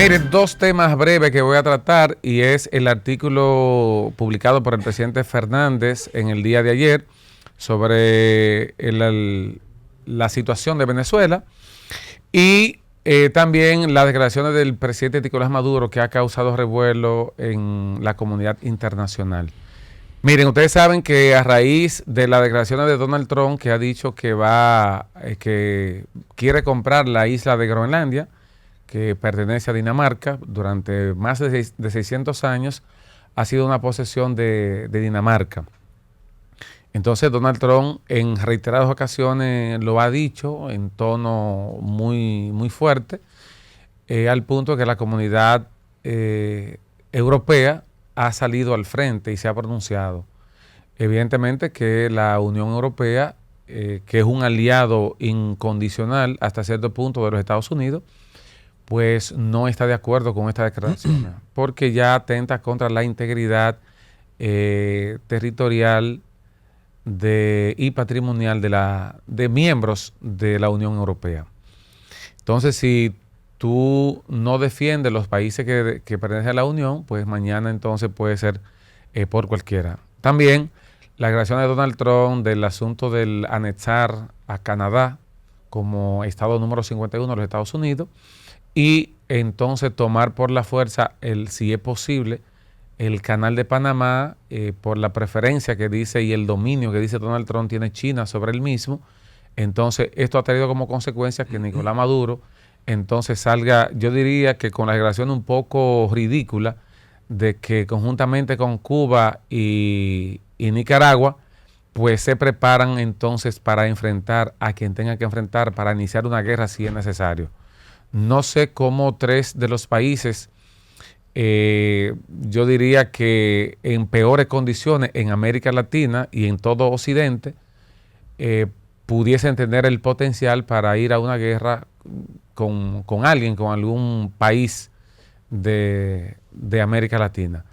Miren, dos temas breves que voy a tratar y es el artículo publicado por el presidente Fernández en el día de ayer sobre la situación de Venezuela y también las declaraciones del presidente Nicolás Maduro que ha causado revuelo en la comunidad internacional. Miren, ustedes saben que a raíz de las declaraciones de Donald Trump, que ha dicho que quiere comprar la isla de Groenlandia, que pertenece a Dinamarca, durante más de 600 años ha sido una posesión de Dinamarca. Entonces Donald Trump en reiteradas ocasiones lo ha dicho en tono muy, muy fuerte, al punto que la comunidad europea ha salido al frente y se ha pronunciado. Evidentemente que la Unión Europea, que es un aliado incondicional hasta cierto punto de los Estados Unidos, pues no está de acuerdo con esta declaración, porque ya atenta contra la integridad territorial y patrimonial de miembros de la Unión Europea. Entonces, si tú no defiendes los países que pertenecen a la Unión, pues mañana entonces puede ser por cualquiera. También la declaración de Donald Trump del asunto del anexar a Canadá como estado número 51 de los Estados Unidos, y entonces tomar por la fuerza, si es posible, el canal de Panamá, por la preferencia que dice y el dominio que dice Donald Trump tiene China sobre el mismo. Entonces esto ha traído como consecuencia que Nicolás Maduro entonces salga, yo diría que con la declaración un poco ridícula de que conjuntamente con Cuba y Nicaragua pues se preparan entonces para enfrentar a quien tenga que enfrentar, para iniciar una guerra si es necesario. No sé cómo tres de los países, yo diría que en peores condiciones en América Latina y en todo Occidente, pudiesen tener el potencial para ir a una guerra con alguien, con algún país de América Latina.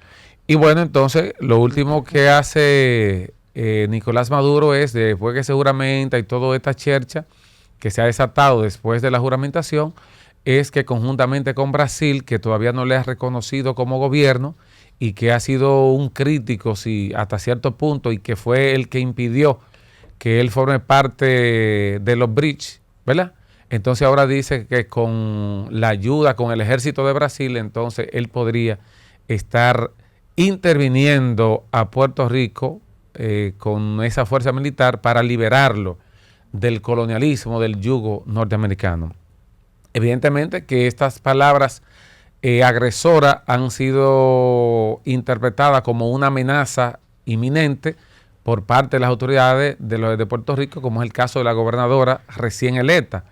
Y bueno, entonces lo último que hace Nicolás Maduro es, después que se juramenta y toda esta chercha que se ha desatado después de la juramentación, es que conjuntamente con Brasil, que todavía no le ha reconocido como gobierno y que ha sido un crítico hasta cierto punto y que fue el que impidió que él forme parte de los BRICS, ¿verdad? Entonces ahora dice que con la ayuda, con el ejército de Brasil, entonces él podría estar interviniendo a Puerto Rico con esa fuerza militar para liberarlo del colonialismo, del yugo norteamericano. Evidentemente que estas palabras agresoras han sido interpretadas como una amenaza inminente por parte de las autoridades de Puerto Rico, como es el caso de la gobernadora recién electa.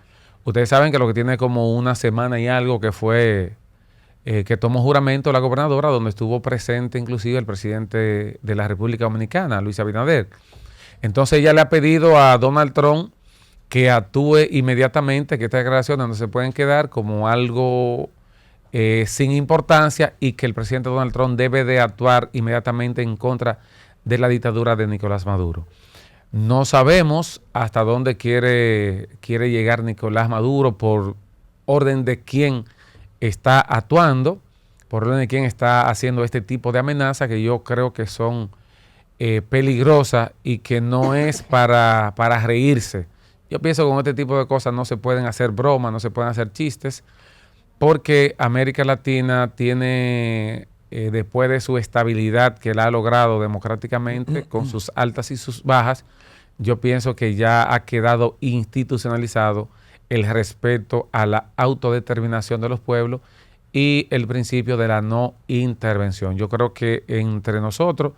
Ustedes saben que lo que tiene como una semana y algo que fue que tomó juramento la gobernadora, donde estuvo presente inclusive el presidente de la República Dominicana, Luis Abinader. Entonces ella le ha pedido a Donald Trump que actúe inmediatamente, que estas declaraciones no se pueden quedar como algo sin importancia y que el presidente Donald Trump debe de actuar inmediatamente en contra de la dictadura de Nicolás Maduro. No sabemos hasta dónde quiere llegar Nicolás Maduro, por orden de quién está actuando, por orden de quién está haciendo este tipo de amenazas que yo creo que son peligrosas y que no es para reírse. Yo pienso que con este tipo de cosas no se pueden hacer bromas, no se pueden hacer chistes, porque América Latina tiene, después de su estabilidad que la ha logrado democráticamente, con sus altas y sus bajas, yo pienso que ya ha quedado institucionalizado el respeto a la autodeterminación de los pueblos y el principio de la no intervención. Yo creo que entre nosotros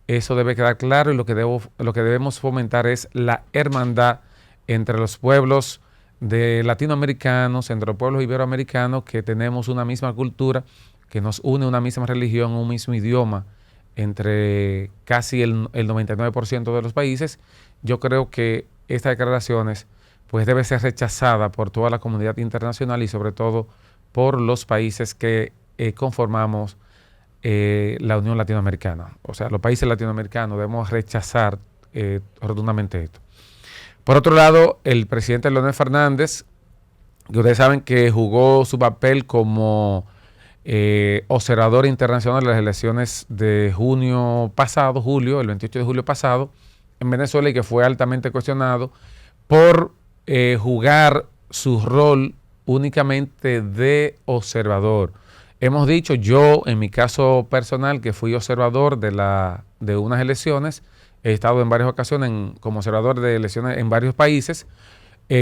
eso debe quedar claro, y lo que debemos fomentar es la hermandad entre los pueblos latinoamericanos, entre los pueblos iberoamericanos, que tenemos una misma cultura, que nos une una misma religión, un mismo idioma, entre casi el 99% de los países. Yo creo que estas declaraciones pues debe ser rechazada por toda la comunidad internacional y sobre todo por los países que conformamos la Unión Latinoamericana. O sea, los países latinoamericanos debemos rechazar rotundamente esto. Por otro lado, el presidente Leonel Fernández, que ustedes saben que jugó su papel como observador internacional de las elecciones de junio pasado, julio, el 28 de julio pasado, en Venezuela, y que fue altamente cuestionado por jugar su rol únicamente de observador. Hemos dicho, yo en mi caso personal, que fui observador de unas elecciones, he estado en varias ocasiones como observador de elecciones en varios países.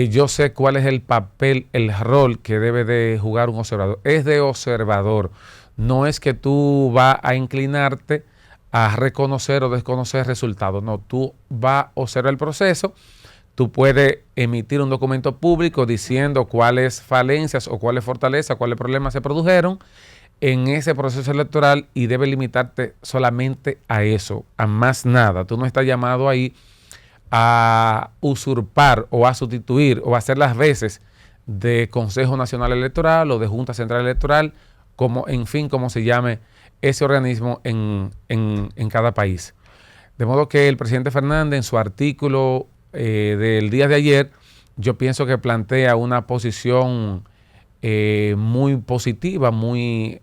Yo sé cuál es el papel, el rol que debe de jugar un observador. Es de observador. No es que tú vas a inclinarte a reconocer o desconocer resultados. No, tú vas a observar el proceso. Tú puedes emitir un documento público diciendo cuáles falencias o cuáles fortalezas, cuáles problemas se produjeron en ese proceso electoral, y debes limitarte solamente a eso, a más nada. Tú no estás llamado ahí a usurpar o a sustituir o a hacer las veces de Consejo Nacional Electoral o de Junta Central Electoral, como, en fin, como se llame ese organismo en cada país. De modo que el presidente Fernández, en su artículo del día de ayer, yo pienso que plantea una posición muy positiva, muy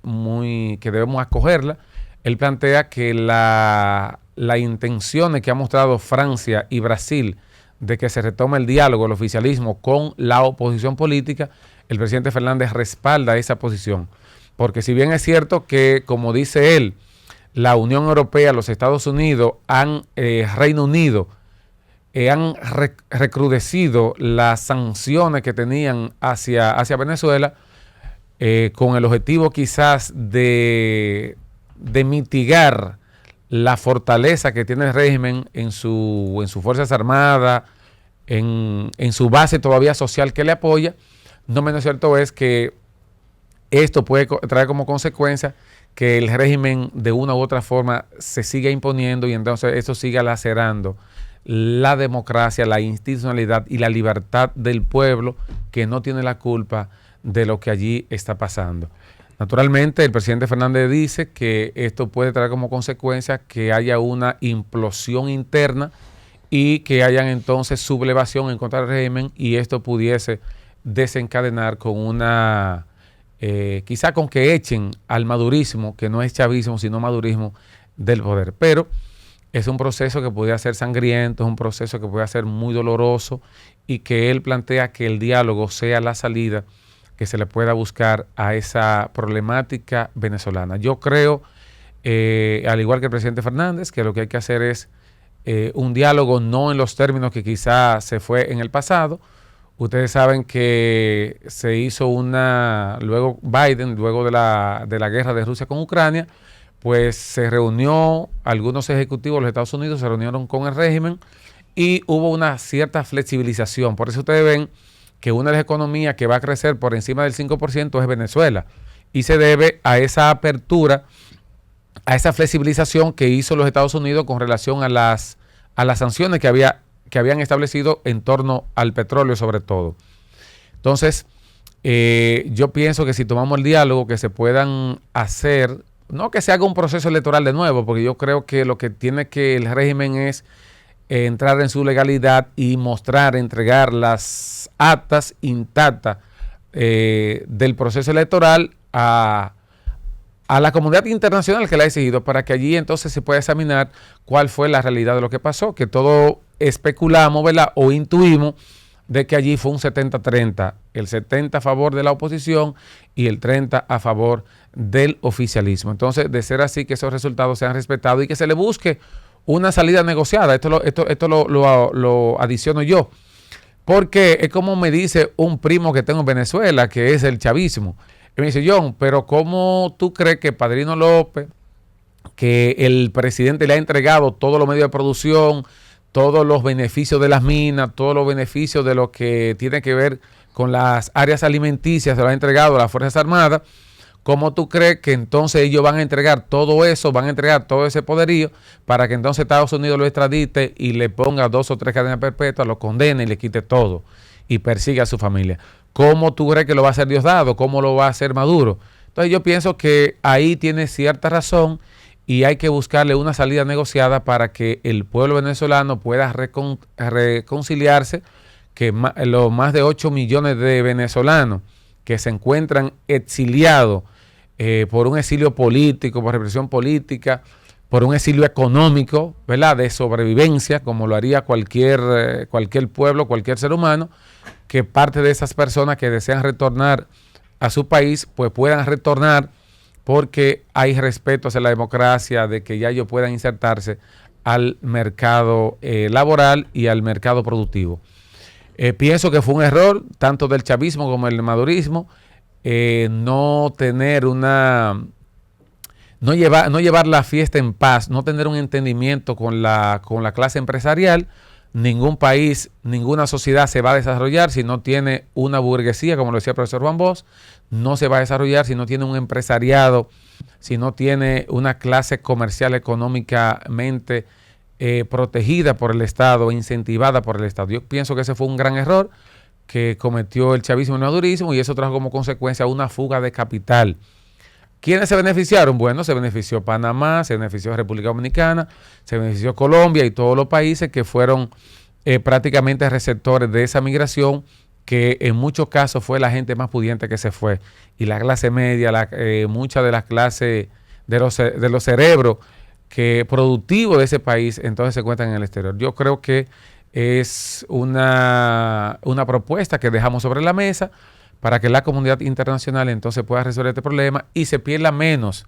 que debemos acogerla. Él plantea que las intenciones que ha mostrado Francia y Brasil de que se retome el diálogo, el oficialismo con la oposición política, el presidente Fernández respalda esa posición. Porque si bien es cierto que, como dice él, la Unión Europea, los Estados Unidos, Reino Unido, han recrudecido las sanciones que tenían hacia Venezuela, con el objetivo quizás de mitigar la fortaleza que tiene el régimen en sus Fuerzas Armadas, en su base todavía social que le apoya. No menos cierto es que esto puede traer como consecuencia que el régimen de una u otra forma se siga imponiendo, y entonces eso siga lacerando la democracia, la institucionalidad y la libertad del pueblo, que no tiene la culpa de lo que allí está pasando. Naturalmente, el presidente Fernández dice que esto puede traer como consecuencia que haya una implosión interna y que hayan entonces sublevación en contra del régimen, y esto pudiese desencadenar con una, quizá con que echen al madurismo, que no es chavismo, sino madurismo del poder. Pero es un proceso que podría ser sangriento, es un proceso que puede ser muy doloroso, y que él plantea que el diálogo sea la salida que se le pueda buscar a esa problemática venezolana. Yo creo, al igual que el presidente Fernández, que lo que hay que hacer es un diálogo, no en los términos que quizá se fue en el pasado. Ustedes saben que se hizo luego Biden, luego de la guerra de Rusia con Ucrania, pues se reunió, algunos ejecutivos de los Estados Unidos se reunieron con el régimen y hubo una cierta flexibilización. Por eso ustedes ven que una de las economías que va a crecer por encima del 5% es Venezuela, y se debe a esa apertura, a esa flexibilización que hizo los Estados Unidos con relación a las sanciones que habían establecido en torno al petróleo, sobre todo. Entonces, yo pienso que si tomamos el diálogo, que se puedan hacer, no que se haga un proceso electoral de nuevo, porque yo creo que lo que tiene que el régimen es entrar en su legalidad y entregar las actas intactas del proceso electoral a la comunidad internacional que la ha exigido, para que allí entonces se pueda examinar cuál fue la realidad de lo que pasó, que todo especulamos, ¿verdad?, o intuimos de que allí fue un 70-30, el 70 a favor de la oposición y el 30 a favor del oficialismo. Entonces, de ser así, que esos resultados sean respetados y que se le busque una salida negociada. Esto lo adiciono yo, porque es como me dice un primo que tengo en Venezuela, que es el chavismo. Y me dice: John, pero ¿cómo tú crees que Padrino López, que el presidente le ha entregado todos los medios de producción, todos los beneficios de las minas, todos los beneficios de lo que tiene que ver con las áreas alimenticias, se lo ha entregado a las Fuerzas Armadas? ¿Cómo tú crees que entonces ellos van a entregar todo eso, van a entregar todo ese poderío para que entonces Estados Unidos lo extradite y le ponga 2 o 3 cadenas perpetuas, lo condene y le quite todo y persiga a su familia? ¿Cómo tú crees que lo va a hacer Diosdado? ¿Cómo lo va a hacer Maduro? Entonces yo pienso que ahí tiene cierta razón, y hay que buscarle una salida negociada para que el pueblo venezolano pueda reconciliarse, que los más de 8 millones de venezolanos que se encuentran exiliados por un exilio político, por represión política, por un exilio económico, ¿verdad? De sobrevivencia, como lo haría cualquier pueblo, cualquier ser humano, que parte de esas personas que desean retornar a su país, pues puedan retornar porque hay respeto hacia la democracia, de que ya ellos puedan insertarse al mercado laboral y al mercado productivo. Pienso que fue un error, tanto del chavismo como del madurismo, no tener no llevar la fiesta en paz, no tener un entendimiento con la clase empresarial. Ningún país, ninguna sociedad se va a desarrollar si no tiene una burguesía, como lo decía el profesor Juan Bosch, no se va a desarrollar si no tiene un empresariado, si no tiene una clase comercial económicamente protegida por el Estado, incentivada por el Estado. Yo pienso que ese fue un gran error que cometió el chavismo y el madurismo, y eso trajo como consecuencia una fuga de capital. ¿Quiénes se beneficiaron? Bueno, se benefició Panamá, se benefició República Dominicana, se benefició Colombia y todos los países que fueron prácticamente receptores de esa migración, que en muchos casos fue la gente más pudiente que se fue. Y la clase media, muchas de las clases de los cerebros que productivos de ese país, entonces se encuentran en el exterior. Yo creo que es una propuesta que dejamos sobre la mesa para que la comunidad internacional entonces pueda resolver este problema y se pierda menos.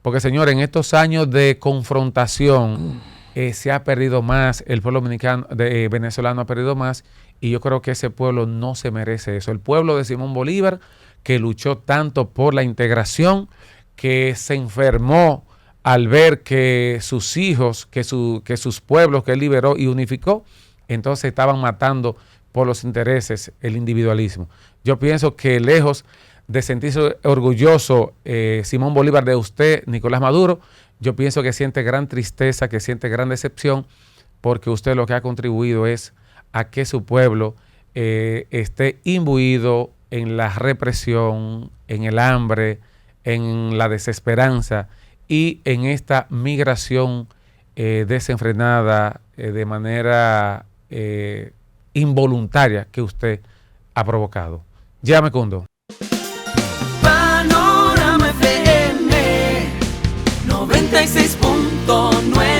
Porque, señores, en estos años de confrontación se ha perdido más, el pueblo venezolano ha perdido más, y yo creo que ese pueblo no se merece eso. El pueblo de Simón Bolívar, que luchó tanto por la integración, que se enfermó al ver que sus hijos, que sus pueblos que él liberó y unificó, entonces estaban matando por los intereses, el individualismo. Yo pienso que lejos de sentirse orgulloso Simón Bolívar de usted, Nicolás Maduro, yo pienso que siente gran tristeza, que siente gran decepción, porque usted lo que ha contribuido es a que su pueblo esté imbuido en la represión, en el hambre, en la desesperanza y en esta migración desenfrenada de manera involuntaria que usted ha provocado. Llame Cundo. Panorama FM 96.9